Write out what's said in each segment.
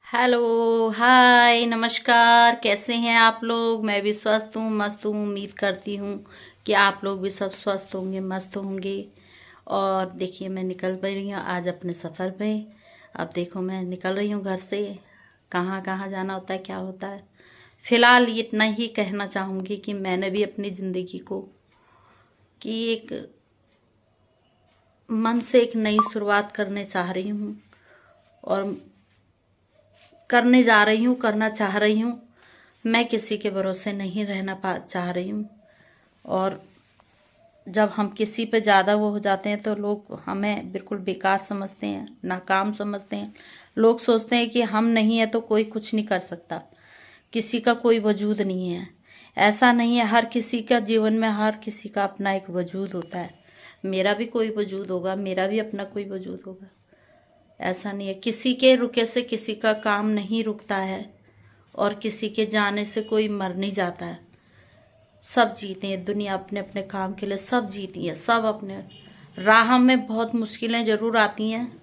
Hello. हाय, नमस्कार। कैसे हैं आप लोग? मैं भी स्वस्थ हूँ, मस्त हूँ। उम्मीद करती हूँ कि आप लोग भी सब स्वस्थ होंगे, मस्त होंगे। और देखिए, मैं निकल पड़ी रही हूँ आज अपने सफ़र पे। अब देखो, मैं निकल रही हूँ घर से। कहाँ कहाँ जाना होता है, क्या होता है। फ़िलहाल इतना ही कहना चाहूँगी कि मैंने भी अपनी ज़िंदगी को कि एक मन से एक नई शुरुआत करने चाह रही हूँ। और करने जा रही हूँ, करना चाह रही हूँ। मैं किसी के भरोसे नहीं रहना चाह रही हूँ। और जब हम किसी पे ज़्यादा वो हो जाते हैं तो लोग हमें बिल्कुल बेकार समझते हैं, नाकाम समझते हैं। लोग सोचते हैं कि हम नहीं है तो कोई कुछ नहीं कर सकता, किसी का कोई वजूद नहीं है। ऐसा नहीं है, हर किसी का जीवन में हर किसी का अपना एक वजूद होता है। मेरा भी कोई वजूद होगा, मेरा भी अपना कोई वजूद होगा। ऐसा नहीं है, किसी के रुके से किसी का काम नहीं रुकता है। और किसी के जाने से कोई मर नहीं जाता है। सब जीते हैं, दुनिया अपने अपने काम के लिए सब जीती है। सब अपने राह में बहुत मुश्किलें ज़रूर आती हैं।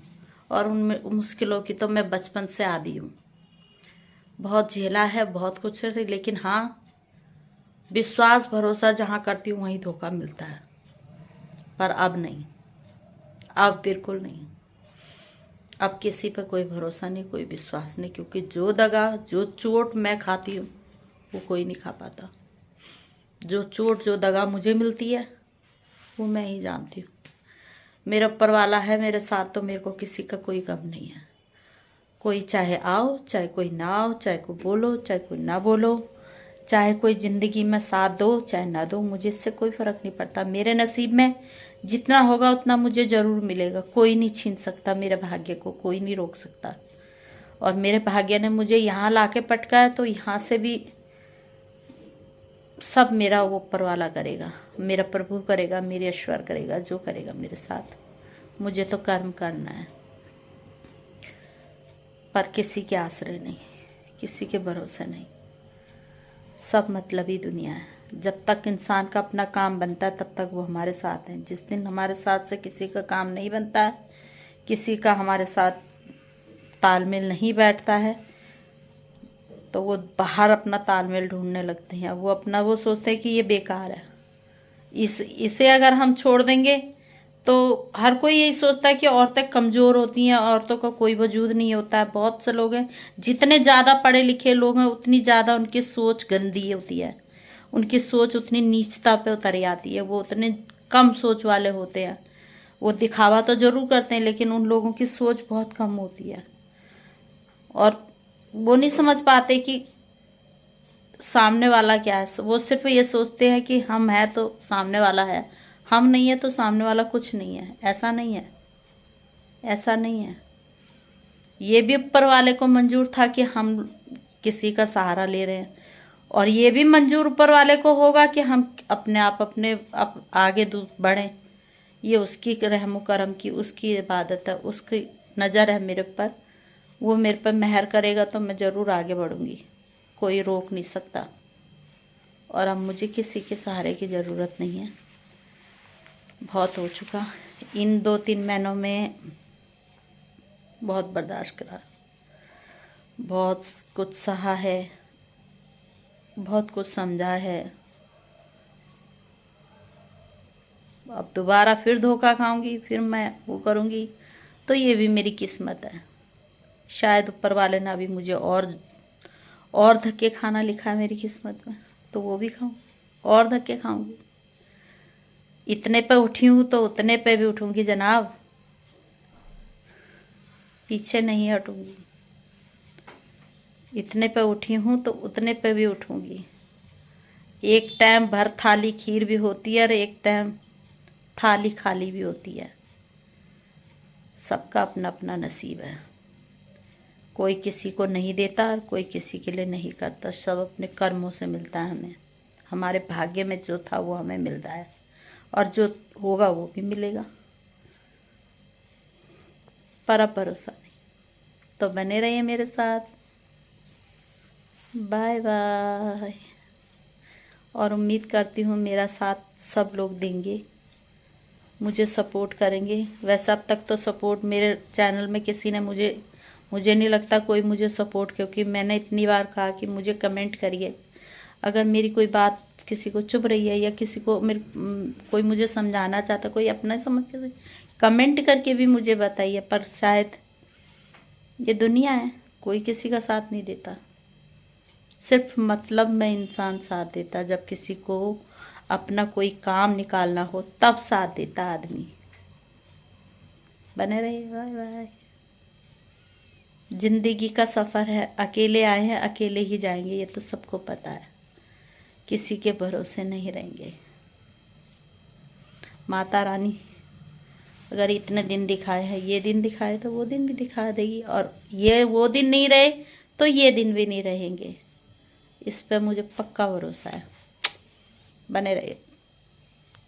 और उनमें मुश्किलों की तो मैं बचपन से आदी हूँ। बहुत झेला है, बहुत कुछ है, लेकिन हाँ, विश्वास भरोसा जहाँ करती हूँ वहीं धोखा मिलता है। पर अब नहीं, अब बिल्कुल नहीं। अब किसी पे कोई भरोसा नहीं, कोई विश्वास नहीं, क्योंकि जो दगा, जो चोट मैं खाती हूँ वो कोई नहीं खा पाता। जो चोट, जो दगा मुझे मिलती है वो मैं ही जानती हूँ। मेरा ऊपर वाला है मेरे साथ, तो मेरे को किसी का कोई गम नहीं है। कोई चाहे आओ, चाहे कोई ना आओ, चाहे कोई बोलो, चाहे कोई ना बोलो, चाहे कोई ज़िंदगी में साथ दो, चाहे ना दो, मुझे इससे कोई फ़र्क नहीं पड़ता। मेरे नसीब में जितना होगा उतना मुझे ज़रूर मिलेगा। कोई नहीं छीन सकता मेरे भाग्य को, कोई नहीं रोक सकता। और मेरे भाग्य ने मुझे यहाँ ला के पटका है, तो यहाँ से भी सब मेरा वो ऊपर वाला करेगा, मेरा प्रभु करेगा, मेरे ईश्वर करेगा, जो करेगा मेरे साथ। मुझे तो कर्म करना है, पर किसी के आश्रय नहीं, किसी के भरोसे नहीं। सब मतलबी दुनिया है। जब तक इंसान का अपना काम बनता है तब तक वो हमारे साथ हैं। जिस दिन हमारे साथ से किसी का काम नहीं बनता है, किसी का हमारे साथ तालमेल नहीं बैठता है, तो वो बाहर अपना तालमेल ढूंढने लगते हैं। वो अपना वो सोचते हैं कि ये बेकार है। इसे अगर हम छोड़ देंगे तो हर कोई यही सोचता है कि औरतें कमज़ोर होती हैं, औरतों का कोई वजूद नहीं होता है। बहुत से लोग हैं, जितने ज़्यादा पढ़े लिखे लोग हैं उतनी ज़्यादा उनकी सोच गंदी होती है। उनकी सोच उतनी नीचता पे उतर आती है। वो उतने कम सोच वाले होते हैं। वो दिखावा तो ज़रूर करते हैं, लेकिन उन लोगों की सोच बहुत कम होती है। और वो नहीं समझ पाते कि सामने वाला क्या है। वो सिर्फ ये सोचते हैं कि हम हैं तो सामने वाला है, हम नहीं है तो सामने वाला कुछ नहीं है। ऐसा नहीं है, ऐसा नहीं है। ये भी ऊपर वाले को मंजूर था कि हम किसी का सहारा ले रहे हैं। और ये भी मंजूर ऊपर वाले को होगा कि हम अपने आप आगे बढ़ें। ये उसकी रहमो करम की, उसकी इबादत है, उसकी नज़र है मेरे ऊपर। वो मेरे पर मेहर करेगा तो मैं ज़रूर आगे बढ़ूंगी। कोई रोक नहीं सकता। और अब मुझे किसी के सहारे की ज़रूरत नहीं है। बहुत हो चुका। इन 2-3 महीनों में बहुत बर्दाश्त करा, बहुत कुछ सहा है, बहुत कुछ समझा है। अब दोबारा फिर धोखा खाऊंगी, फिर मैं वो करूंगी, तो ये भी मेरी किस्मत है। शायद ऊपर वाले ने अभी मुझे और धक्के खाना लिखा है मेरी किस्मत में, तो वो भी खाऊं, और धक्के खाऊंगी। इतने पे उठी हूँ तो उतने पे भी उठूंगी जनाब, पीछे नहीं हटूंगी। इतने पे उठी हूँ तो उतने पे भी उठूंगी। एक टाइम भर थाली खीर भी होती है और एक टाइम थाली खाली भी होती है। सबका अपना अपना नसीब है। कोई किसी को नहीं देता और कोई किसी के लिए नहीं करता। सब अपने कर्मों से मिलता है हमें। हमारे भाग्य में जो था वो हमें मिल रहा है, और जो होगा वो भी मिलेगा। पर अब भरोसा नहीं। तो बने रहिए मेरे साथ। Bye bye. और उम्मीद करती हूँ मेरा साथ सब लोग देंगे, मुझे सपोर्ट करेंगे। वैसे अब तक तो सपोर्ट मेरे चैनल में किसी ने मुझे मुझे नहीं लगता कोई मुझे सपोर्ट, क्योंकि मैंने इतनी बार कहा कि मुझे कमेंट करिए। अगर मेरी कोई बात किसी को चुभ रही है या किसी को कोई मुझे समझाना चाहता, कोई अपना समझ के कमेंट करके भी मुझे बताइए। पर शायद ये दुनिया है, कोई किसी का साथ नहीं देता। सिर्फ मतलब में इंसान साथ देता, जब किसी को अपना कोई काम निकालना हो तब साथ देता आदमी। बने रहिए, बाय बाय। जिंदगी का सफर है, अकेले आए हैं अकेले ही जाएंगे, ये तो सबको पता है। किसी के भरोसे नहीं रहेंगे। माता रानी अगर इतने दिन दिखाए हैं, ये दिन दिखाए तो वो दिन भी दिखा देगी, और ये वो दिन नहीं रहे तो ये दिन भी नहीं रहेंगे। इस पे मुझे पक्का भरोसा है। बने रहिए।